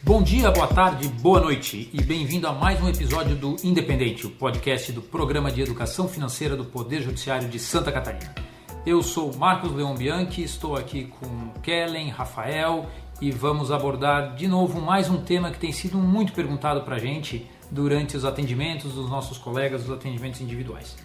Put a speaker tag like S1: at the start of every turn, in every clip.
S1: Bom dia, boa tarde, boa noite e bem-vindo a mais um episódio do Independente, o podcast do Programa de Educação Financeira do Poder Judiciário de Santa Catarina. Eu sou Marcos Leon Bianchi, estou aqui com Kellen, Rafael e vamos abordar de novo mais um tema que tem sido muito perguntado para a gente durante os atendimentos dos nossos colegas, os atendimentos individuais.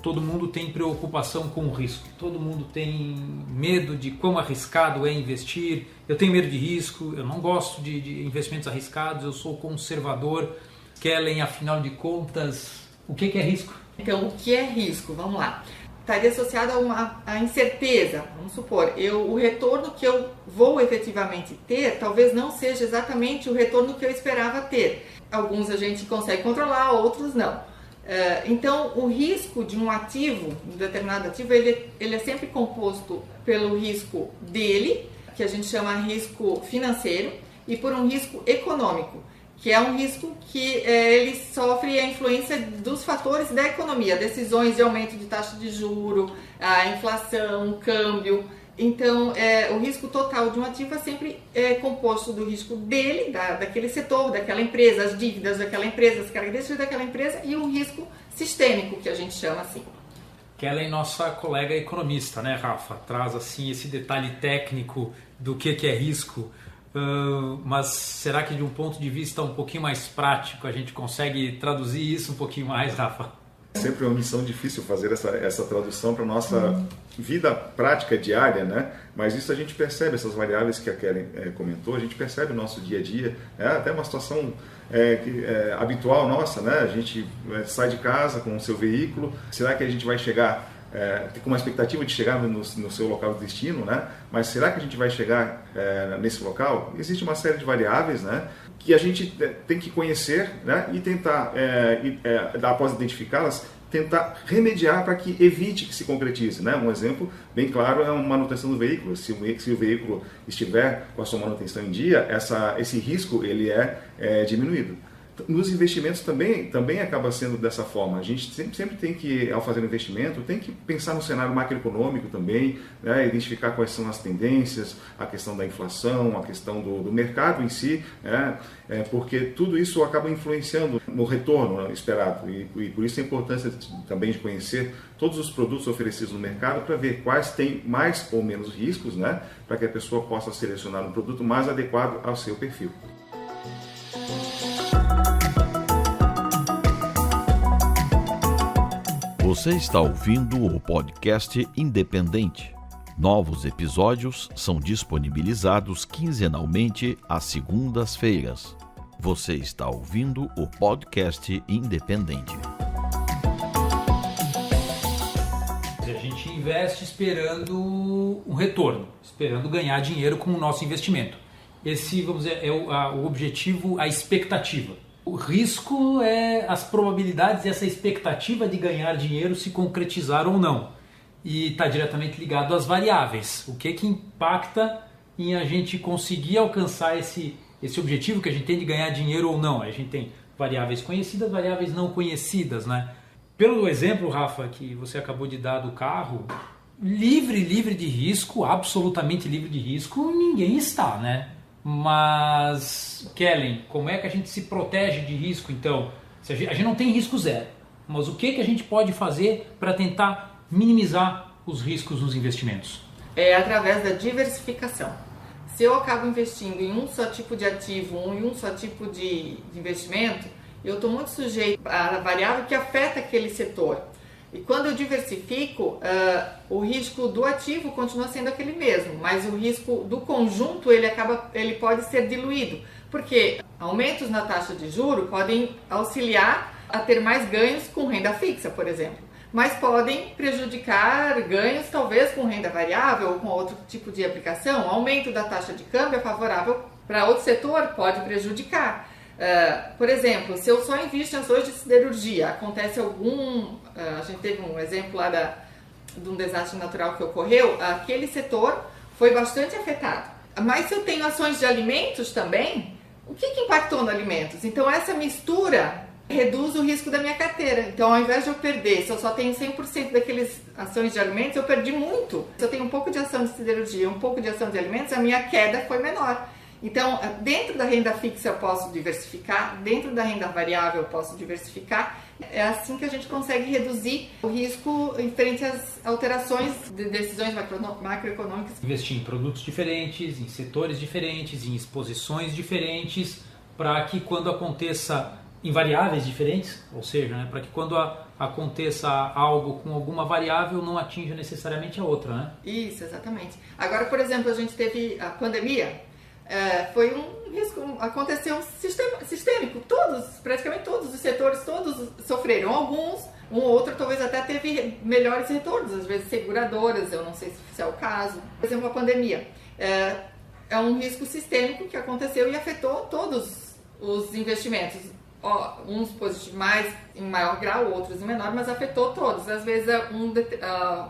S1: Todo mundo tem preocupação com o risco, todo mundo tem medo de quão arriscado é investir. Eu tenho medo de risco, eu não gosto de investimentos arriscados, eu sou conservador. Kellen, afinal de contas, o que é risco?
S2: Então, o que é risco? Vamos lá. Estaria associado a incerteza. Vamos supor, o retorno que eu vou efetivamente ter talvez não seja exatamente o retorno que eu esperava ter. Alguns a gente consegue controlar, outros não. Então, o risco de um ativo, um determinado ativo, ele é sempre composto pelo risco dele, que a gente chama risco financeiro, e por um risco econômico, que é um risco que ele sofre a influência dos fatores da economia, decisões de aumento de taxa de juro, a inflação, o câmbio. Então, o risco total de um ativo é sempre composto do risco dele, daquele setor, daquela empresa, as dívidas daquela empresa, as características daquela empresa e um risco sistêmico, que a gente chama assim.
S1: Kellen, nossa colega economista, né, Rafa? Traz assim esse detalhe técnico do que é risco, mas será que de um ponto de vista um pouquinho mais prático a gente consegue traduzir isso um pouquinho mais, Rafa?
S3: Sempre é uma missão difícil fazer essa tradução para a nossa vida prática diária, né? Mas isso a gente percebe, essas variáveis que a Kellen comentou, a gente percebe no nosso dia a dia, até uma situação habitual nossa, né? A gente sai de casa com o seu veículo, será que a gente vai chegar com uma expectativa de chegar no seu local de destino, né? Mas será que a gente vai chegar nesse local? Existe uma série de variáveis, né? Que a gente tem que conhecer, né? E tentar, após identificá-las, tentar remediar para que evite que se concretize, né? Um exemplo bem claro é a manutenção do veículo. Se o veículo estiver com a sua manutenção em dia, esse risco ele é diminuído. Nos investimentos também acaba sendo dessa forma. A gente sempre tem que, ao fazer um investimento, tem que pensar no cenário macroeconômico também, né? Identificar quais são as tendências, a questão da inflação, a questão do mercado em si, né? Porque tudo isso acaba influenciando no retorno esperado e por isso a importância também de conhecer todos os produtos oferecidos no mercado para ver quais têm mais ou menos riscos, né? Para que a pessoa possa selecionar um produto mais adequado ao seu perfil.
S4: Você está ouvindo o podcast Independente. Novos episódios são disponibilizados quinzenalmente às segundas-feiras. Você está ouvindo o podcast Independente.
S1: A gente investe esperando um retorno, esperando ganhar dinheiro com o nosso investimento. Esse, vamos dizer, é o objetivo, a expectativa. O risco é as probabilidades e essa expectativa de ganhar dinheiro se concretizar ou não. E está diretamente ligado às variáveis. O que impacta em a gente conseguir alcançar esse objetivo que a gente tem de ganhar dinheiro ou não. A gente tem variáveis conhecidas, variáveis não conhecidas, né? Pelo exemplo, Rafa, que você acabou de dar do carro, livre de risco, absolutamente livre de risco, ninguém está, né? Mas, Kellen, como é que a gente se protege de risco, então? A gente não tem risco zero, mas o que a gente pode fazer para tentar minimizar os riscos nos investimentos?
S2: É através da diversificação. Se eu acabo investindo em um só tipo de ativo, em um só tipo de investimento, eu estou muito sujeito à variável que afeta aquele setor. E quando eu diversifico, o risco do ativo continua sendo aquele mesmo, mas o risco do conjunto ele pode ser diluído, porque aumentos na taxa de juro podem auxiliar a ter mais ganhos com renda fixa, por exemplo, mas podem prejudicar ganhos talvez com renda variável ou com outro tipo de aplicação. O aumento da taxa de câmbio é favorável para outro setor, pode prejudicar. Por exemplo, se eu só invisto em ações de siderurgia, acontece a gente teve um exemplo lá de um desastre natural que ocorreu, aquele setor foi bastante afetado. Mas se eu tenho ações de alimentos também, o que impactou no alimentos? Então essa mistura reduz o risco da minha carteira. Então ao invés de eu perder, se eu só tenho 100% daqueles ações de alimentos, eu perdi muito. Se eu tenho um pouco de ação de siderurgia, um pouco de ação de alimentos, a minha queda foi menor. Então, dentro da renda fixa eu posso diversificar, dentro da renda variável eu posso diversificar. É assim que a gente consegue reduzir o risco em frente às alterações de decisões macroeconômicas.
S1: Investir em produtos diferentes, em setores diferentes, em exposições diferentes, para que quando aconteça em variáveis diferentes, ou seja, né, para que quando aconteça algo com alguma variável não atinja necessariamente a outra, né?
S2: Isso, exatamente. Agora, por exemplo, a gente teve a pandemia, foi um risco, aconteceu sistêmico, praticamente todos os setores, todos sofreram, alguns, um ou outro talvez até teve melhores retornos, às vezes seguradoras, eu não sei se é o caso. Por exemplo, a pandemia é um risco sistêmico que aconteceu e afetou todos os investimentos. Uns positivos mais em maior grau, outros em menor, mas afetou todos. Às vezes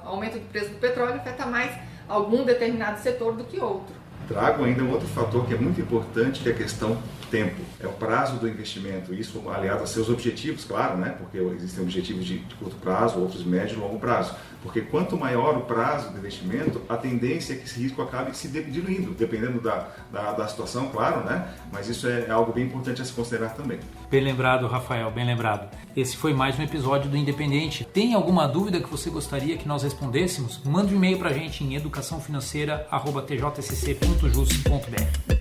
S2: aumento do preço do petróleo afeta mais algum determinado setor do que outro.
S3: Trago ainda um outro fator que é muito importante, que é a questão tempo. É o prazo do investimento, isso aliado a seus objetivos, claro, né? Porque existem objetivos de curto prazo, outros de médio e longo prazo. Porque quanto maior o prazo do investimento, a tendência é que esse risco acabe se diluindo, dependendo da situação, claro, né? Mas isso é algo bem importante a se considerar também.
S1: Bem lembrado, Rafael, bem lembrado. Esse foi mais um episódio do Independente. Tem alguma dúvida que você gostaria que nós respondêssemos? Mande um e-mail para a gente em educaçãofinanceira@tjsc.jus.br.